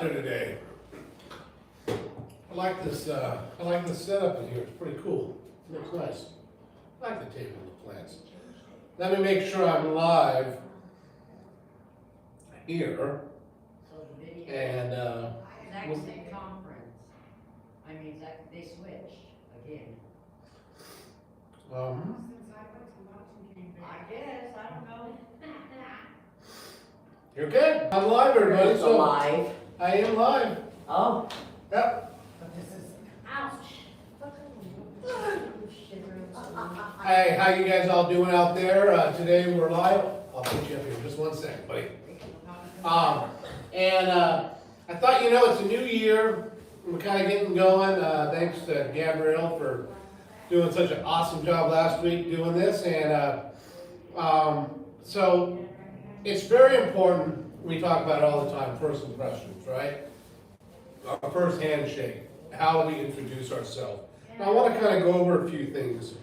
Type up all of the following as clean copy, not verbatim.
Today. I like this setup in here. It's pretty cool. It looks nice. I like the table with the plants. Let me make sure I'm live here. And Exact same conference. I mean, they switched again. I guess, I don't know. You're good. I'm live, everybody. So Live. I am live. Oh. Yep. But this is, ouch. Hey, how you guys all doing out there? Today we're live. I'll put you up here just one second, buddy. I thought, it's a new year. We're kind of getting going. Thanks to Gabrielle for doing such an awesome job last week doing this. And so it's very important. We talk about it all the time, first impressions, right? Our first handshake, how we introduce ourselves. Now, I want to kind of go over a few things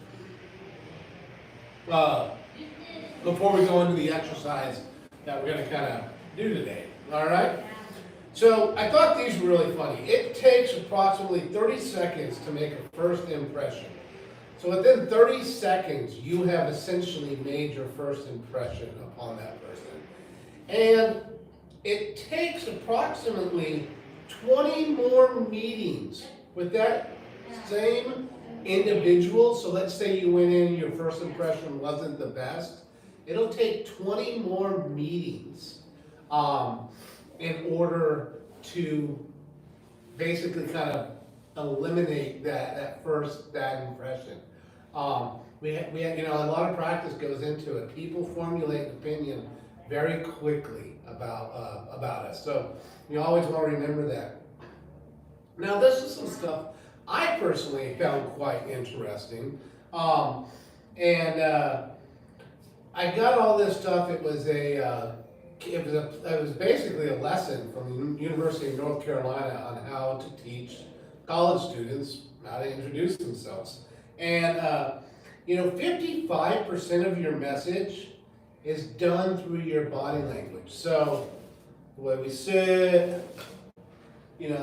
before we go into the exercise that we're going to kind of do today, all right? So I thought these were really funny. It takes approximately 30 seconds to make a first impression. So within 30 seconds, you have essentially made your first impression upon that person. And it takes approximately 20 more meetings with that same individual. So let's say you went in, your first impression wasn't the best. It'll take 20 more meetings in order to basically kind of eliminate that first bad impression. We had, a lot of practice goes into it. People formulate an opinion very quickly about us. So you always want to remember that. Now, this is some stuff I personally found quite interesting. I got all this stuff. It was basically a lesson from the University of North Carolina on how to teach college students how to introduce themselves. And 55% of your message is done through your body language. So the way we sit,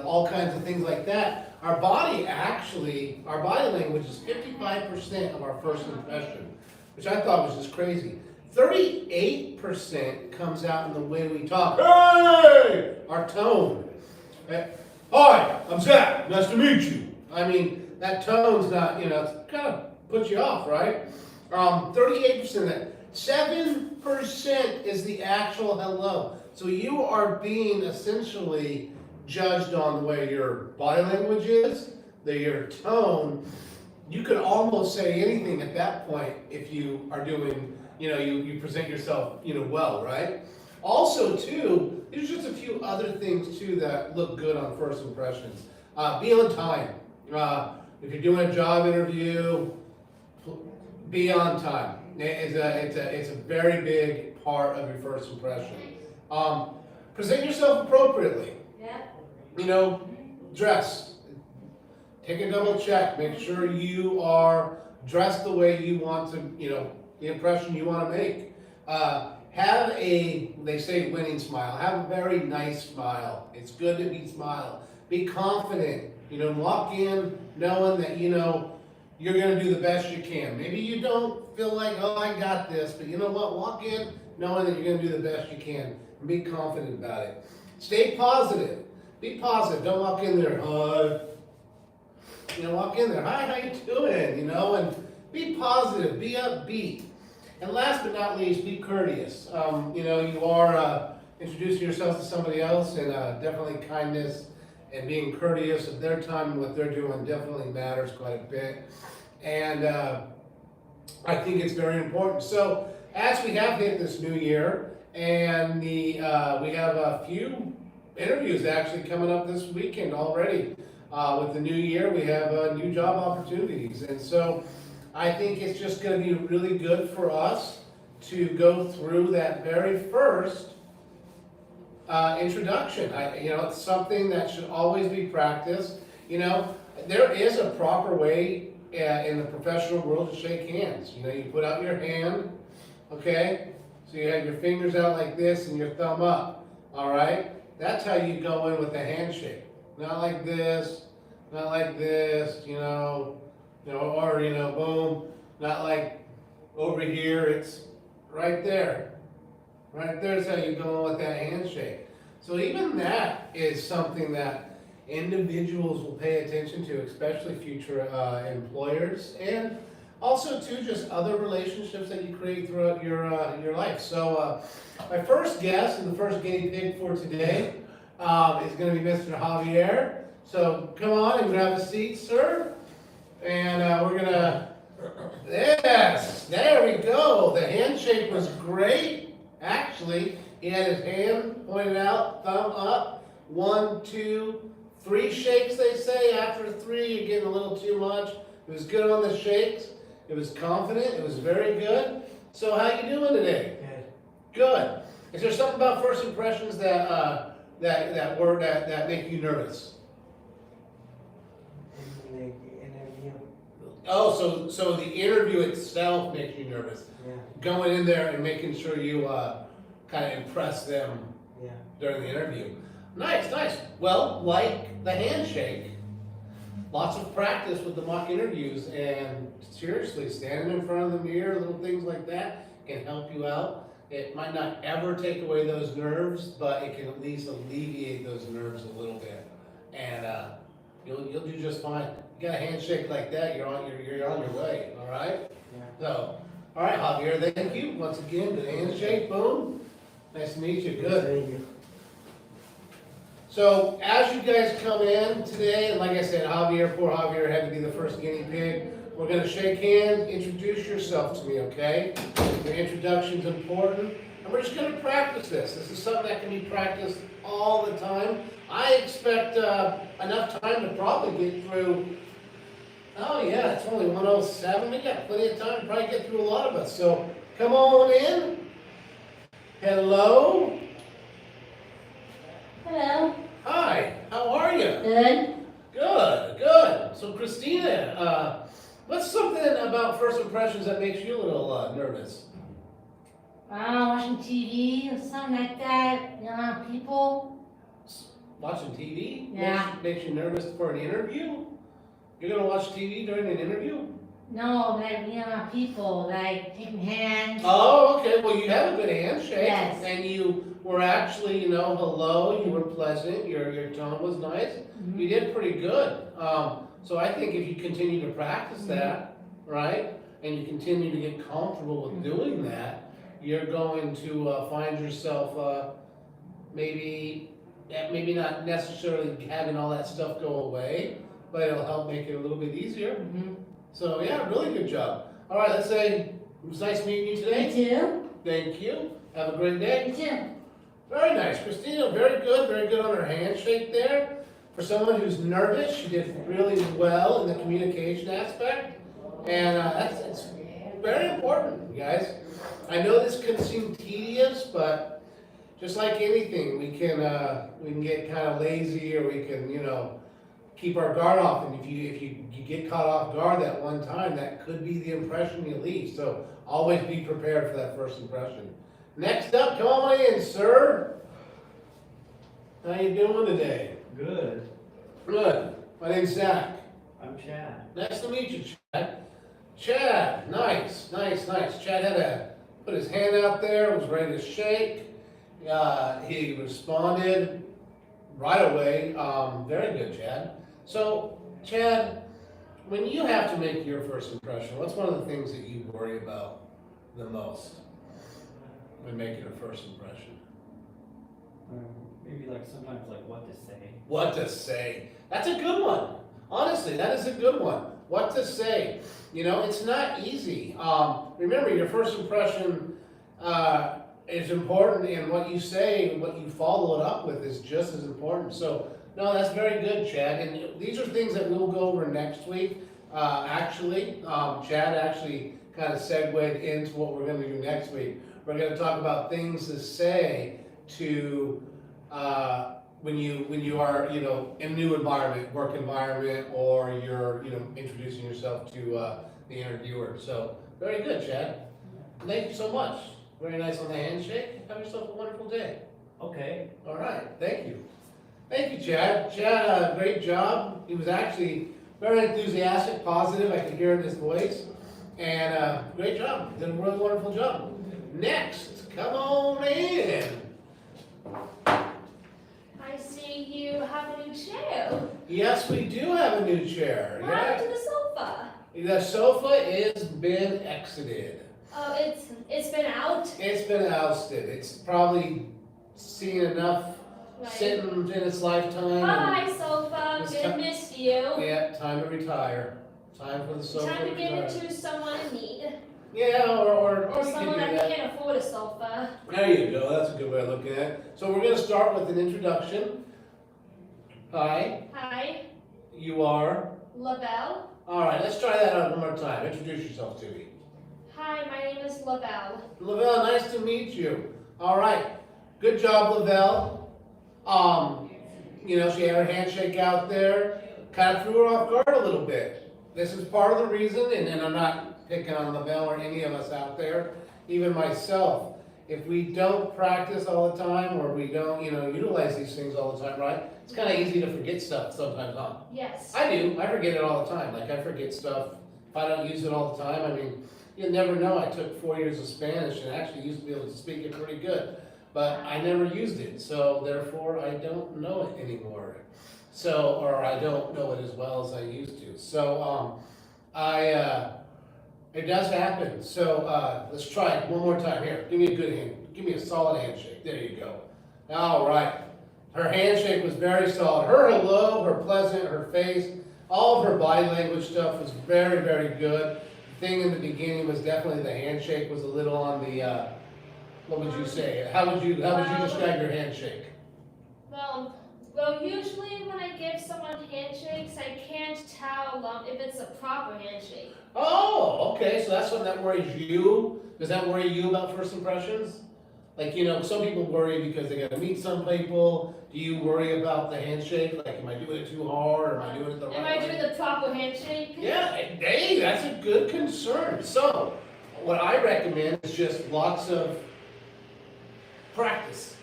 all kinds of things like that. Our body language is 55% of our first impression, which I thought was just crazy. 38% comes out in the way we talk. Hey! Our tone. Hi, I'm Zach. Nice to meet you. I mean, that tone's not, it kind of puts you off, right? 38% of that. 7% is the actual hello. So you are being essentially judged on the way your body language is, your tone. You could almost say anything at that point if you are doing, you present yourself, well, right? Also, too, there's just a few other things, too, that look good on first impressions. Be on time. If you're doing a job interview, be on time. It's a very big part of your first impression. Present yourself appropriately. Yeah. Dress. Take a double check. Make sure you are dressed the way you want to, the impression you want to make. Have they say winning smile. Have a very nice smile. It's good to be smile. Be confident. Walk in knowing that, you're going to do the best you can. Maybe you don't feel like, oh, I got this, but you know what? Walk in knowing that you're going to do the best you can and be confident about it. Stay positive. Be positive. Don't walk in there, hi. Walk in there, hi, how you doing? And be positive, be upbeat. And last but not least, be courteous. You are introducing yourself to somebody else, and definitely kindness and being courteous of their time and what they're doing definitely matters quite a bit. And I think it's very important. So as we have hit this new year, and we have a few interviews actually coming up this weekend already. With the new year, we have new job opportunities. And so I think it's just going to be really good for us to go through that very first introduction. It's something that should always be practiced. There is a proper way in the professional world to shake hands. You put out your hand, okay? So you have your fingers out like this and your thumb up, all right? that's how you go in with the handshake. Not like this, not like this, or, boom, not like over here, it's right there. Right there's how you go in with that handshake. So even that is something that individuals will pay attention to, especially future employers, and also too just other relationships that you create throughout your life. So my first guest and the first guinea pig for today is going to be Mr. Javier. So come on and grab a seat, sir. And we're gonna, yes, there we go. The handshake was great. Actually, he had his hand pointed out, thumb up. 1, 2, 3 shakes, they say. After 3, you're getting a little too much. It was good on the shakes. It was confident. It was very good. So how you doing today? Good. Good. Is there something about first impressions that make you nervous? The interview. Oh, so the interview itself makes you nervous. Yeah. Going in there and making sure you kind of impress them Yeah. during the interview. Nice, nice. Well, like the handshake, lots of practice with the mock interviews, and seriously, standing in front of the mirror, little things like that can help you out. It might not ever take away those nerves, but it can at least alleviate those nerves a little bit, and you'll do just fine. You got a handshake like that, you're on your way. All right. Yeah. So, all right, Javier, thank you once again. Good handshake, boom. Nice to meet you. Good. Thank you. So, as you guys come in today, and like I said, poor Javier had to be the first guinea pig. We're gonna shake hands, introduce yourself to me, okay? Your introduction's important, and we're just gonna practice this. This is something that can be practiced all the time. I expect enough time to probably get through. Oh yeah, it's only 1:07. We got plenty of time to probably get through a lot of us. So come on in. Hello. Hello. Hi. How are you? Good. Good. Good. So Christina, what's something about first impressions that makes you a little nervous? Watching TV or something like that. People. Watching TV? Yeah. Makes you nervous for an interview? You're gonna watch TV during an interview? No, like people, like taking hands. Oh, okay. Well, you have a good handshake. Yes. And you were actually, hello. You were pleasant. Your tone was nice. Mhm. You did pretty good. So I think if you continue to practice that, right, and you continue to get comfortable with doing that, you're going to find yourself maybe not necessarily having all that stuff go away, but it'll help make it a little bit easier. Mhm. So yeah, really good job. All right, let's say it was nice meeting you today. You too. Thank you. Have a great day. You too. Very nice, Christina. Very good on her handshake there. For someone who's nervous, she did really well in the communication aspect, and it's very important, you guys. I know this can seem tedious, but just like anything, we can get kind of lazy, or we can keep our guard off. And if you get caught off guard that one time, that could be the impression you leave. So always be prepared for that first impression. Next up, come on in, sir. How you doing today? Good. Good. My name's Zach. I'm Chad. Nice to meet you, Chad. Chad, nice. Chad had to put his hand out there, was ready to shake. He responded right away. Very good, Chad. So, Chad, when you have to make your first impression, what's one of the things that you worry about the most when making a first impression? Maybe like sometimes like what to say. What to say. That's a good one. Honestly, that is a good one. What to say. It's not easy. Remember, your first impression is important, and what you say and what you follow it up with is just as important. So, no, that's very good, Chad. And these are things that we'll go over next week. Chad actually kind of segued into what we're going to do next week. We're going to talk about things to say to when you are in a new environment, work environment, or you're introducing yourself to the interviewer. So very good, Chad. Thank you so much. Very nice on the handshake. Have yourself a wonderful day. Okay. All right, thank you. Thank you, Chad. Chad, great job. He was actually very enthusiastic, positive. I could hear it in his voice. And great job. Did a really wonderful job. Next, come on in. I see you have a new chair. Yes, we do have a new chair. What happened to the sofa? The sofa is been exited. Oh, it's been out. It's been ousted. It's probably seen enough Right. sitting in its lifetime. Bye, sofa. It's Gonna ti- miss you. Yeah, time to retire. Time for the sofa Time to give retire. it to someone in need. Yeah, or you can Someone do that that. can't afford a sofa. There you go. That's a good way of looking at it. So we're going to start with an introduction. Hi, Hi, you are. Lavelle. All right, let's try that out one more time. Introduce yourself to me. Hi, my name is Lavelle. Lavelle, nice to meet you. All right, good job, Lavelle. She had her handshake out there, kind of threw her off guard a little bit. This is part of the reason, and I'm not picking on Lavelle or any of us out there, even myself. If we don't practice all the time, or we don't, utilize these things all the time, right? It's kind of easy to forget stuff sometimes, huh? Yes. I do. I forget it all the time. Like, I forget stuff. If I don't use it all the time, I mean, you never know. I took 4 years of Spanish and actually used to be able to speak it pretty good. But I never used it, so therefore I don't know it anymore. Or I don't know it as well as I used to. So, it does happen. So, let's try it one more time. Here, give me a good hand. Give me a solid handshake. There you go. All right. Her handshake was very solid. Her hello, her pleasant, her face, all of her body language stuff was very, very good. The thing in the beginning was definitely the handshake was a little on the, what would you say? How would you describe your handshake? Well, usually when I give someone handshakes, I can't tell if it's a proper handshake. Oh, okay, so that's what that worries you? Does that worry you about first impressions? Like, some people worry because they gotta meet some people. Do you worry about the handshake? Like, am I doing it too hard, or am I doing it the right Am way? I doing the proper handshake? Yeah, hey, that's a good concern. So, what I recommend is just lots of practice.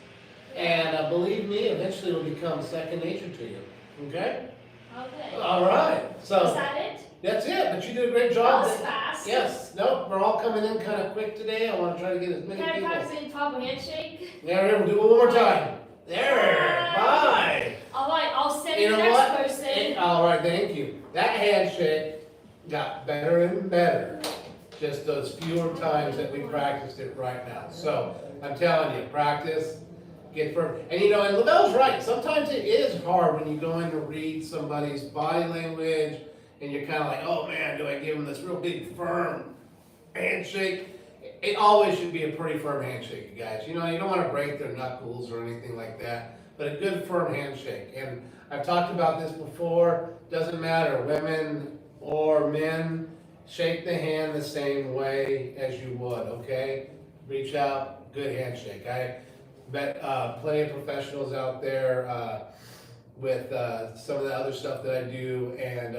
And believe me, eventually it'll become second nature to you. Okay? Okay. All right. Is So that it? that's it. But you did a great That job. was fast. Yes. Nope. We're all coming in kind of quick today. I want to try to get as many Can I people. practice a proper handshake? There, we'll do it one more time. There. Bye. Alright, I'll send You the know next what? person. All right. Thank you. That handshake got better and better. Just those fewer times that we practiced it right now. So I'm telling you, practice, get firm. And and Lavelle's right. Sometimes it is hard when you go in to read somebody's body language and you're kind of like, oh man, do I give them this real big firm handshake? It always should be a pretty firm handshake, you guys. You don't want to break their knuckles or anything like that, but a good firm handshake. And I've talked about this before. Doesn't matter, women or men, shake the hand the same way as you would, okay? Reach out, good handshake. I met plenty of professionals out there with some of the other stuff that I do, and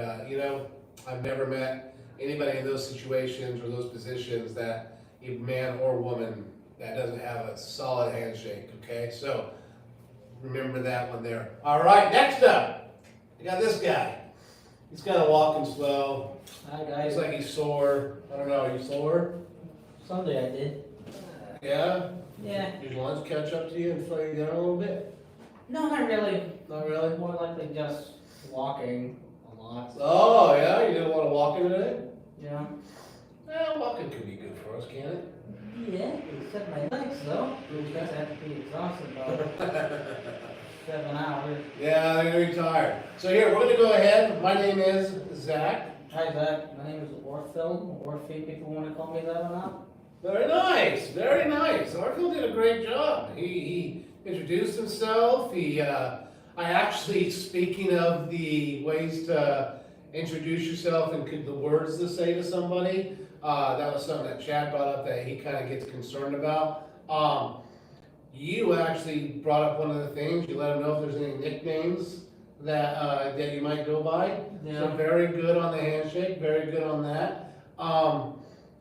I've never met anybody in those situations or those positions that, either man or woman, that doesn't have a solid handshake, okay? So remember that one there. All right, next up, we got this guy. He's kind of walking slow. Hi Looks guys. like he's sore. I don't know, are you sore? Sunday I did. Yeah? Yeah. Did your lunch catch up to you and slow you down a little bit? No, not really. Not really? More likely just walking a lot. Oh, yeah? You did a lot of walking today? Yeah. Well, walking could be good for us, can't it? Yeah, except my legs though. Because I have to be exhausted about 7 hours. Yeah, they're gonna be tired. So here, we're gonna go ahead. My name is Zach. Hi Zach, my name is Orphil, or if people want to call me that or not. Very nice, very nice. Arthur did a great job. He introduced himself. I actually, speaking of the ways to introduce yourself and the words to say to somebody, that was something that Chad brought up that he kind of gets concerned about. You actually brought up one of the things. You let him know if there's any nicknames that you might go by. Yeah. So very good on the handshake. Very good on that.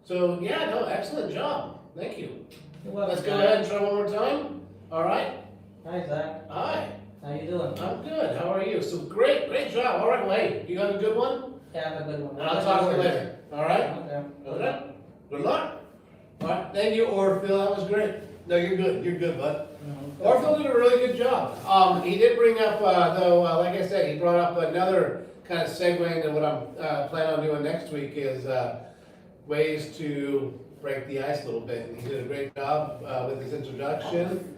So yeah, no, excellent job. Thank you. You're welcome, Let's go guys. ahead and try one more time. All right. Hi, Zach. Hi, How you doing? I'm good. How are you? So great job. All right, wait. You got a good one? Yeah, I have a good one. And I'll talk to you later. All right? Okay. Okay. Good luck. All right. Thank you, Orville. That was great. No, you're good. You're good, bud. Mhm. Orville did a really good job. He did bring up, though, like I said, he brought up another kind of segue into what I'm planning on doing next week is ways to break the ice a little bit. And he did a great job with his introduction.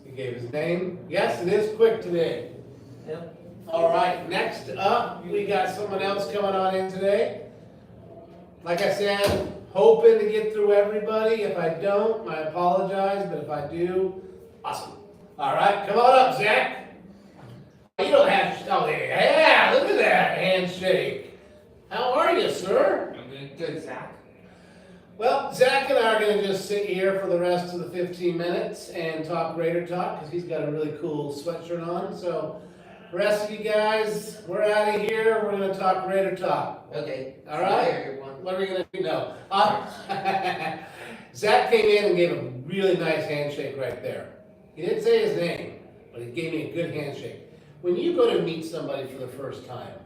He gave his name. Yes, it is quick today. Yep. All right, next up, we got someone else coming on in today. Like I said, hoping to get through everybody. If I don't, I apologize, but if I do, awesome. All right, come on up, Zach. You don't have to, oh, yeah, look at that handshake. How are you, sir? I'm doing good, Zach. Well, Zach and I are gonna just sit here for the rest of the 15 minutes and talk Raider Talk, because he's got a really cool sweatshirt on, so the rest of you guys, we're out of here, we're gonna talk Raider Talk. Okay. All right? Everyone. What are we gonna do now? Zach came in and gave a really nice handshake right there. He didn't say his name, but he gave me a good handshake. When you go to meet somebody for the first time,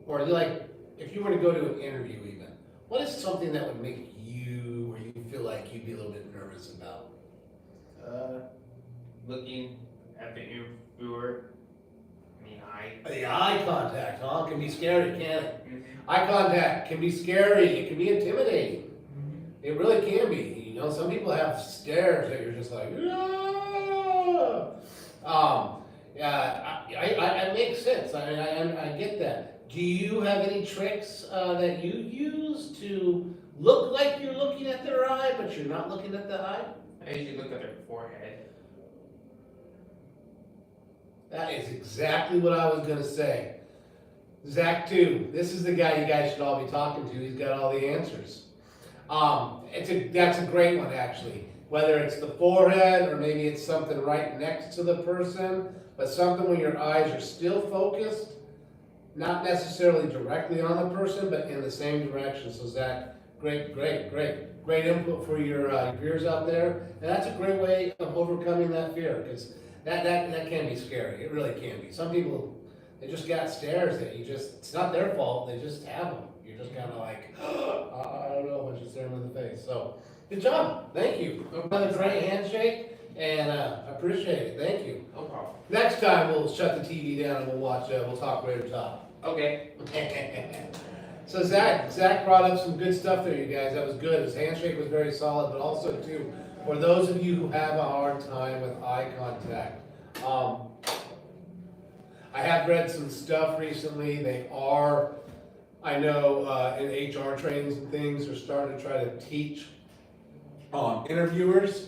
or like, if you were to go to an interview even, what is something that would make you, or you feel like you'd be a little bit nervous about? Looking at the interviewer in the eye. The eye contact, huh? Can be scary, can't it? Mhm. Eye contact can be scary, it can be intimidating. It really can be. You know, some people have stares that you're just like, ah. Yeah, it makes sense. I get that. Do you have any tricks that you use to look like you're looking at their eye, but you're not looking at the eye? I usually look at their forehead. That is exactly what I was gonna say. Zach too. This is the guy you guys should all be talking to. He's got all the answers. That's a great one actually. Whether it's the forehead or maybe it's something right next to the person, but something where your eyes are still focused, not necessarily directly on the person, but in the same direction. So Zach, great input for your peers out there, and that's a great way of overcoming that fear because that can be scary. It really can be. Some people, they just got stares that it's not their fault. They just have them. You're just kind of like, I don't know, but you're staring in the face. So, good job. Thank you. Another great handshake, and I appreciate it. Thank you. No problem. Next time we'll shut the TV down and we'll talk Raider Talk. Okay. So Zach brought up some good stuff there, you guys. That was good. His handshake was very solid, but also too, for those of you who have a hard time with eye contact, I have read some stuff recently. They are, I know, in HR trainings and things, are starting to try to teach interviewers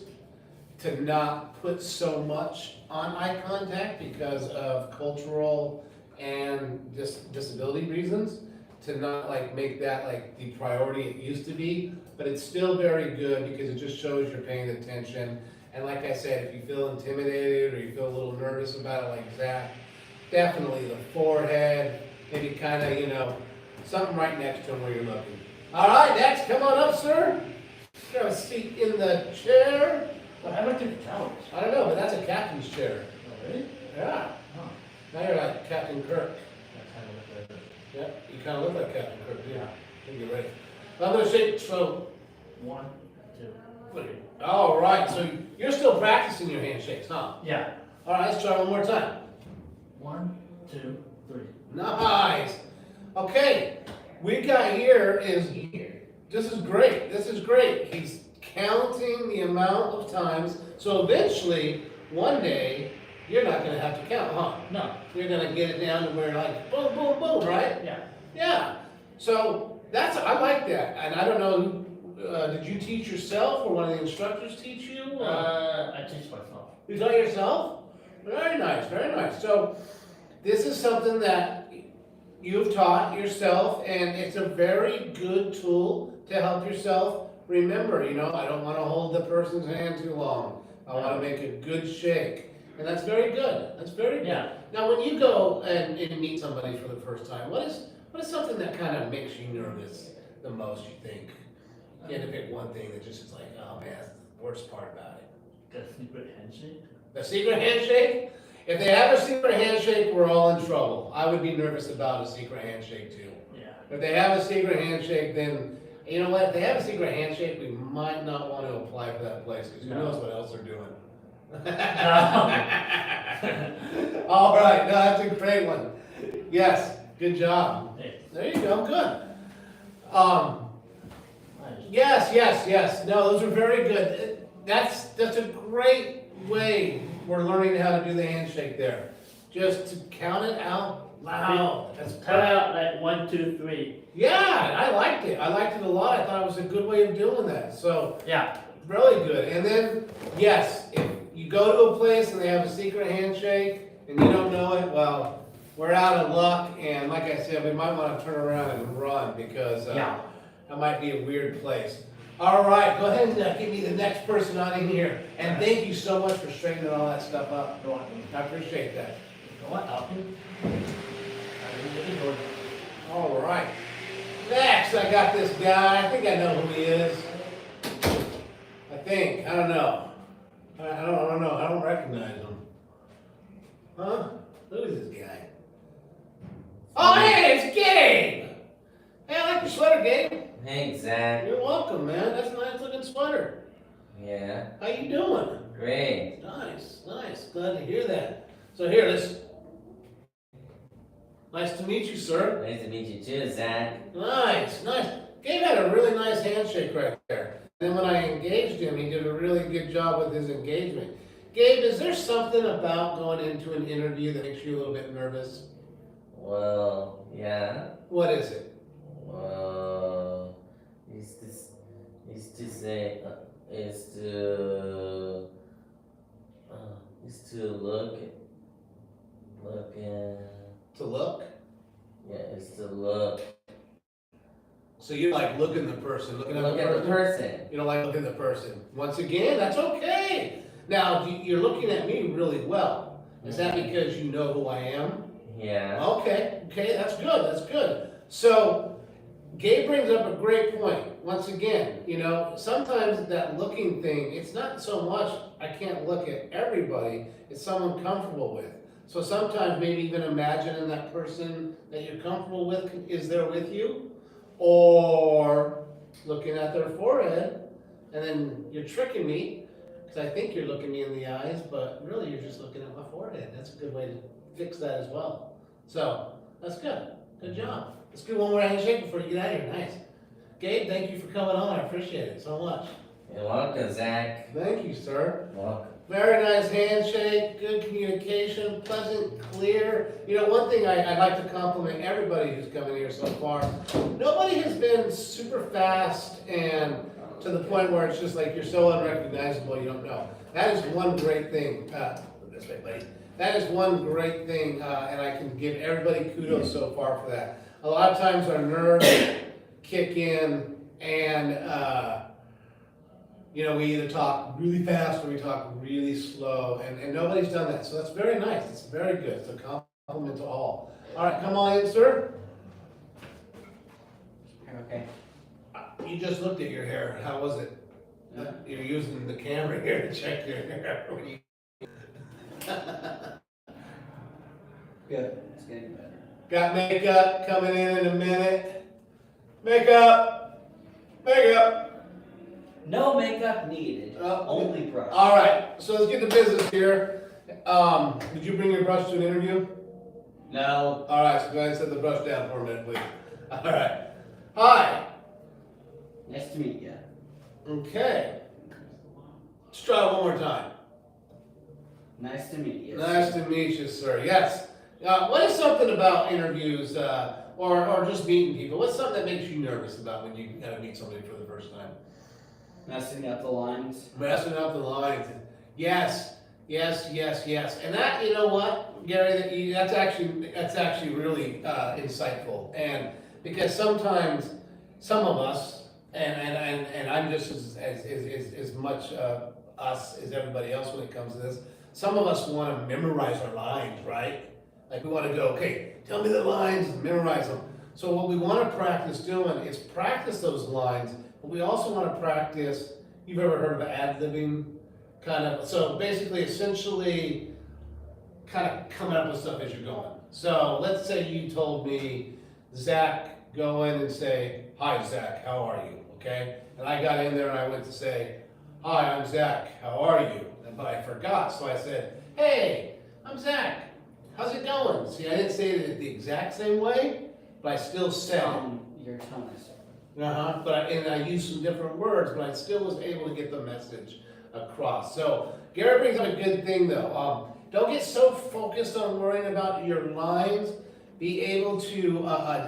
to not put so much on eye contact because of cultural and disability reasons, to not like make that like the priority it used to be, but it's still very good because it just shows you're paying attention. And like I said, if you feel intimidated or you feel a little nervous about it like that, definitely the forehead, maybe kind of, something right next to him where you're looking. All right, next, come on up, sir. Grab a seat in the chair. Well, I looked at the couch. I don't know, but that's a captain's chair. Oh, really? Yeah. Oh, Now you're like Captain Kirk. that kind of looked like it. Yeah, you kind of look like Captain Kirk, yeah. I think you're right. I'm gonna shake, so, 1, 2. all right, so you're still practicing your handshakes, huh? Yeah. All right, let's try one more time. 1, 2, 3. Nice. Okay, we got here is, this is great. He's counting the amount of times, so eventually, one day, you're not gonna have to count, huh? No. You're gonna get it down to where like, boom, boom, boom, right? Yeah. Yeah, so I like that, and I don't know, did you teach yourself, or one of the instructors teach you? I teach myself. You taught yourself? Very nice, very nice. So, this is something that you've taught yourself, and it's a very good tool to help yourself remember, I don't wanna hold the person's hand too long. I wanna make a good shake, and that's very good, that's very good. Yeah. Now, when you go and meet somebody for the first time, what is something that kind of makes you nervous the most, you think? If you had to pick one thing that just is like, oh man, that's the worst part about it. The secret handshake? A secret handshake? If they have a secret handshake, we're all in trouble. I would be nervous about a secret handshake too. Yeah. If they have a secret handshake, then, you know what, if they have a secret handshake, we might not want to apply for that place, because who No. knows what else they're doing. All right, no, that's a great one. Yes, good job. Hey, There you go, good. nice. Yes. No, those are very good. That's a great way we're learning how to do the handshake there. Just to count it out loud. That's Cut out like 1, 2, 3. Yeah, I liked it. I liked it a lot. I thought it was a good way of doing that. So, Yeah. really good. And then, yes, if you go to a place and they have a secret handshake and you don't know it, well, we're out of luck. And like I said, we might want to turn around and run, because Yeah. that might be a weird place. All right, go ahead and give me the next person on in here. And thank you so much for straightening all that stuff up. Go on. I appreciate that. Go on, Alvin. All right. Next, I got this guy. I think I know who he is. I don't know. I don't know. I don't recognize him. Huh? Who is this guy? Oh, hey, it's Gabe! Hey, I like your sweater, Gabe. Hey, Zach. You're welcome, man. That's a nice looking sweater. Yeah, How you doing? great. Nice. Glad to hear that. So here, nice to meet you, sir. Nice to meet you too, Zach. Nice. Gabe had a really nice handshake right there. And then when I engaged him, he did a really good job with his engagement. Gabe, is there something about going into an interview that makes you a little bit nervous? Well, yeah. What is it? Well, is to say, is to look and, To look? yeah, is to look. So you like looking the person, looking at Look the at the person? person. You don't like looking at the person. Once again, that's okay. Now, you're looking at me really well. Is that because you know who I am? Yeah. Okay, that's good. So, Gabe brings up a great point. Once again, sometimes that looking thing, it's not so much I can't look at everybody, it's someone comfortable with. So sometimes maybe even imagining that person that you're comfortable with is there with you, or looking at their forehead, and then you're tricking me, because I think you're looking me in the eyes, but really you're just looking at my forehead. That's a good way to fix that as well. So, that's good. Good job. Let's do one more handshake before you get out of here. Nice. Gabe, thank you for coming on. I appreciate it so much. You're welcome, Zach. Thank you, sir. Welcome. Very nice handshake, good communication, pleasant, clear. One thing I'd like to compliment everybody who's come in here so far. Nobody has been super fast and to the point where it's just like you're so unrecognizable you don't know. That is one great thing. This way, buddy. That is one great thing, and I can give everybody kudos so far for that. A lot of times our nerves kick in, and we either talk really fast or we talk really slow, and nobody's done that. So that's very nice. It's very good. It's a compliment to all. All right, come on in, sir. Okay. You just looked at your hair. How was it? You're using the camera here to check your hair. Good. It's getting better. Got makeup coming in a minute. Makeup. No makeup needed. Oh. Only brush. All right, so let's get to business here. Did you bring your brush to an interview? No. All right, so go ahead and set the brush down for a minute, please. All right. Hi. Nice to meet you. Okay. Let's try it one more time. Nice to meet you. Nice to meet you, sir. Yes. What is something about interviews or just meeting people? What's something that makes you nervous about when you gotta meet somebody for the first time? Messing up the lines. Messing up the lines. Yes. And that, you know what, Gary, that's actually really insightful. And because sometimes some of us, and I'm just as much us as everybody else when it comes to this, some of us want to memorize our lines, right? Like we want to go, okay, tell me the lines and memorize them. So what we want to practice doing is practice those lines, but we also want to practice, you've ever heard of ad-libbing? kind of, so basically, essentially, kind of coming up with stuff as you're going. So let's say you told me, Zach, go in and say, hi, Zach, how are you? Okay? And I got in there and I went to say, hi, I'm Zach, how are you? But I forgot, so I said, hey, I'm Zach, how's it going? See, I didn't say it the exact same way, but I still said it. Your tone is But I used some different words, but I still was able to get the message across. So Gary brings up a good thing though. Don't get so focused on worrying about your lines. Be able to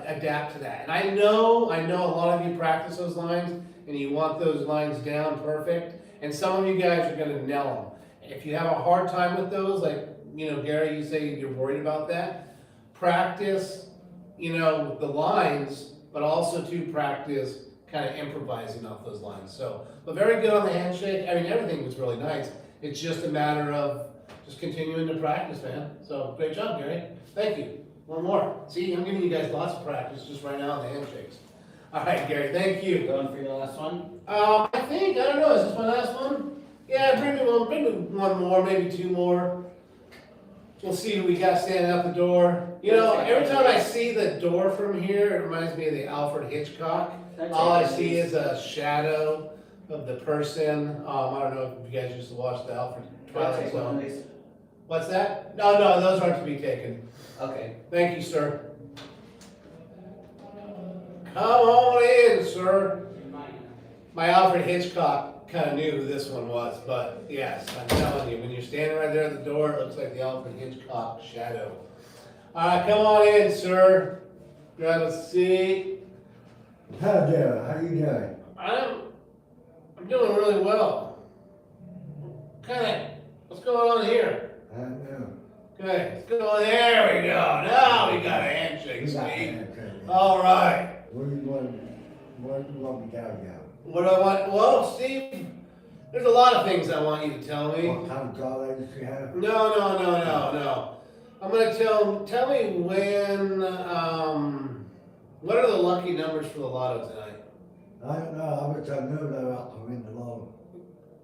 adapt to that. And I know a lot of you practice those lines and you want those lines down perfect. And some of you guys are gonna nail them. If you have a hard time with those, like, Gary, you say you're worried about that, practice, the lines, but also to practice kind of improvising off those lines. So, but very good on the handshake. I mean, everything was really nice. It's just a matter of just continuing to practice, man. So, great job, Gary. Thank you. One more. See, I'm giving you guys lots of practice just right now on the handshakes. All right, Gary, thank you. going for your last one? I don't know, is this my last one? Yeah, bring me one more, maybe two more. We'll see who we got standing up the door. Every time I see the door from here, it reminds me of the Alfred Hitchcock. All I see is a shadow of the person. I don't know if you guys used to watch the Alfred Twilight Zone. What's that? No, those aren't to be taken. Okay. Thank you, sir. Come on in, sir. My Alfred Hitchcock kind of knew who this one was, but yes, I'm telling you, when you're standing right there at the door, it looks like the Alfred Hitchcock shadow. All right, come on in, sir. Grab a seat. How you doing? I'm doing really well. What's going on here? I don't know. Okay, let's go. There we go. Now we got a handshake, Steve. All right. What do you want me to tell you? What do I want? Well, Steve, there's a lot of things I want you to tell me. What kind of college you have? No. I'm gonna tell me when, what are the lucky numbers for the lotto tonight? I don't know. I wish I knew that about to win the lotto.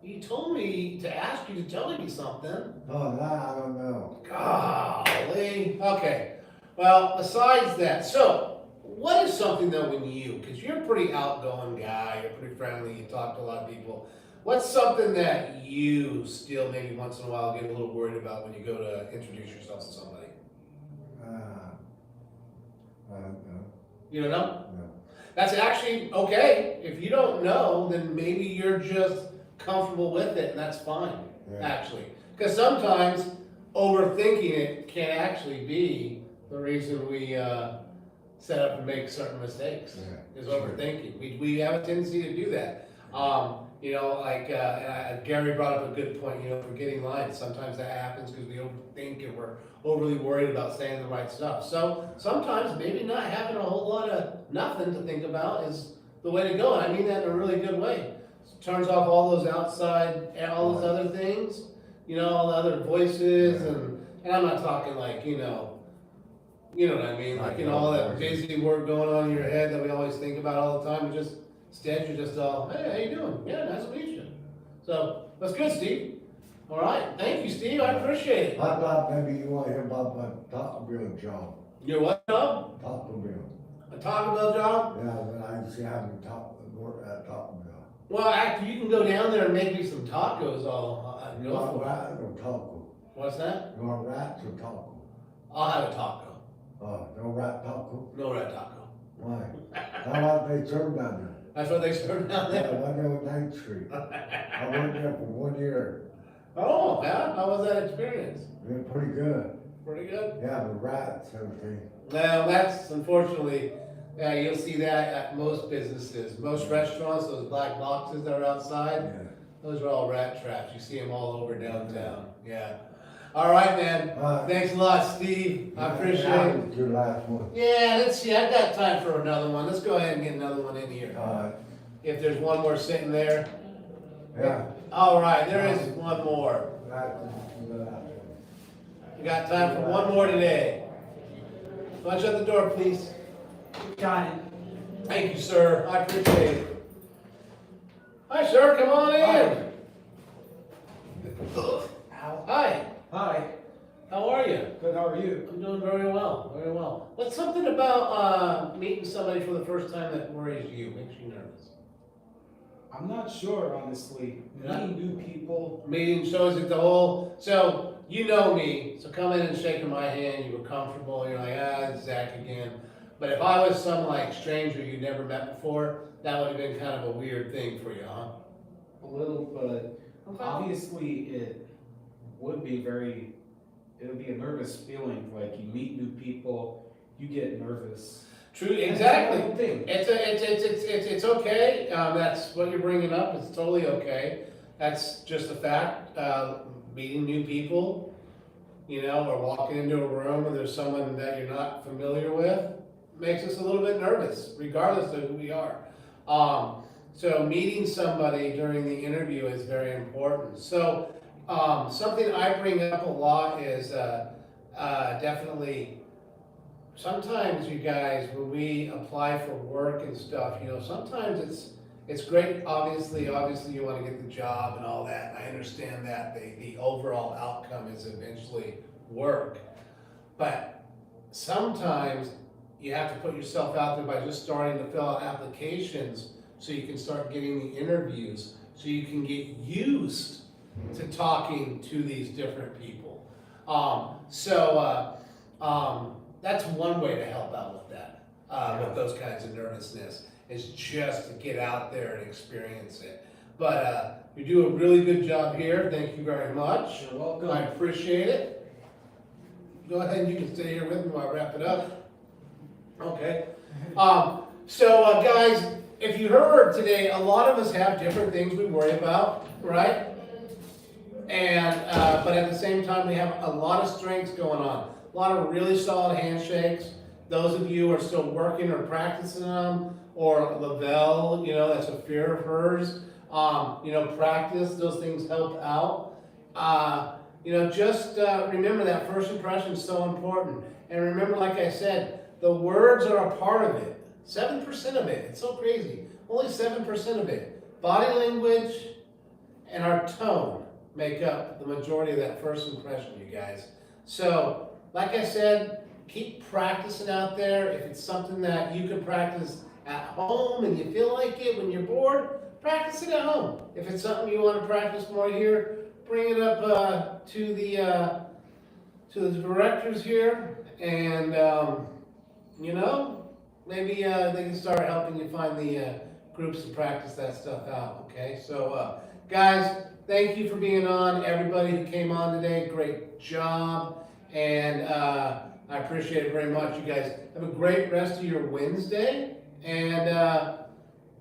You told me to ask you to tell me something. Oh, no, I don't know. Golly. Okay. Well, besides that, so what is something though because you're a pretty outgoing guy, you're pretty friendly, you talk to a lot of people. What's something that you still maybe once in a while get a little worried about when you go to introduce yourself to somebody? I don't know. You don't know? No. That's actually okay. If you don't know, then maybe you're just comfortable with it and that's fine, Yeah. actually. Because sometimes overthinking it can actually be the reason we set up and make certain mistakes, Yeah. is overthinking. We have a tendency to do that. Gary brought up a good point, forgetting lines. Sometimes that happens because we overthink and we're overly worried about saying the right stuff. So sometimes maybe not having a whole lot of nothing to think about is the way to go. And I mean that in a really good way. Turns off all those outside, and all those other things, all the other voices, and I'm not talking like, you know what I mean, like, all that busy work going on in your head that we always think about all the time, instead you're just all, hey, how you doing? Yeah, nice to meet you. So, that's good, Steve. All right, thank you, Steve, I appreciate it. I thought maybe you want to hear about my Taco Bell job. Your what job? Taco Bell. A Taco Bell job? Yeah, when I used to have to work at Taco Bell. Well, actually, you can go down there and make me some tacos, I'll You go want for it. rat or taco? What's that? You want rats or taco? I'll have a taco. Oh, no rat taco? No red taco. Why? How about they serve down there? That's what they serve down Yeah, there. I know on 9th Street. I worked there for 1 year. Oh, yeah, how was that experience? They're pretty good. Pretty good? Yeah, the rats, everything. Well, that's unfortunately, you'll see that at most businesses. Most restaurants, those black boxes that are outside, Yeah. those are all rat traps. You see them all over downtown. Yeah. All right, man. Thanks a lot, Steve. I appreciate That it. was your last one. Yeah, let's see. I've got time for another one. Let's go ahead and get another one in here. If there's one more sitting there. Yeah. All right, there is one more. That was the last one. We got time for one more today. Why don't you shut the door, please? Got it. Thank you, sir. I appreciate it. Hi, sir. Come on in. Ow. Hi, Hi, how are you? good, how are you? I'm doing very well, very well. What's something about meeting somebody for the first time that worries you, makes you nervous? I'm not sure, honestly. Meeting new people. Meeting, so is it the whole, so you know me, so come in and shaking my hand, you were comfortable, you're like, it's Zach again. But if I was some like stranger you never met before, that would have been kind of a weird thing for you, huh? A little, but obviously it would be it would be a nervous feeling. Like you meet new people, you get nervous. True, And it's exactly. a normal thing. It's okay, that's what you're bringing up, it's totally okay. That's just a fact, meeting new people, you know, or walking into a room and there's someone that you're not familiar with, makes us a little bit nervous, regardless of who we are. So meeting somebody during the interview is very important. So, something I bring up a lot is, definitely, sometimes you guys, when we apply for work and stuff, you know, sometimes it's great, obviously you wanna get the job and all that, and I understand that, the overall outcome is eventually work. But sometimes you have to put yourself out there by just starting to fill out applications so you can start getting the interviews, so you can get used to talking to these different people. That's one way to help out with that, with those kinds of nervousness, is just to get out there and experience it. But you do a really good job here, thank you very much. You're welcome. I appreciate it. Go ahead and you can stay here with me while I wrap it up. Okay. Guys, if you heard today, a lot of us have different things we worry about, right? And, but at the same time, we have a lot of strengths going on. A lot of really solid handshakes. Those of you who are still working or practicing them, or Lavelle, you know, that's a fear of hers. You know, practice, those things help out. You know, just remember that first impression is so important. And remember, like I said, the words are a part of it. 7% of it. It's so crazy. Only 7% of it. Body language and our tone make up the majority of that first impression, you guys. So, like I said, keep practicing out there. If it's something that you can practice at home and you feel like it when you're bored, practice it at home. If it's something you want to practice more here, bring it up to the directors here, and you know, maybe they can start helping you find the groups to practice that stuff out. Okay, so guys, thank you for being on. Everybody who came on today, great job, and I appreciate it very much. You guys have a great rest of your Wednesday, and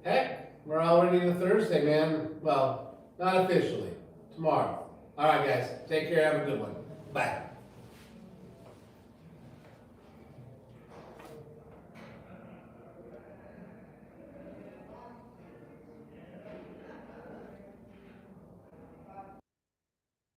heck, we're already to Thursday, man. Well, not officially. Tomorrow. All right, guys. Take care. Have a good one. Bye.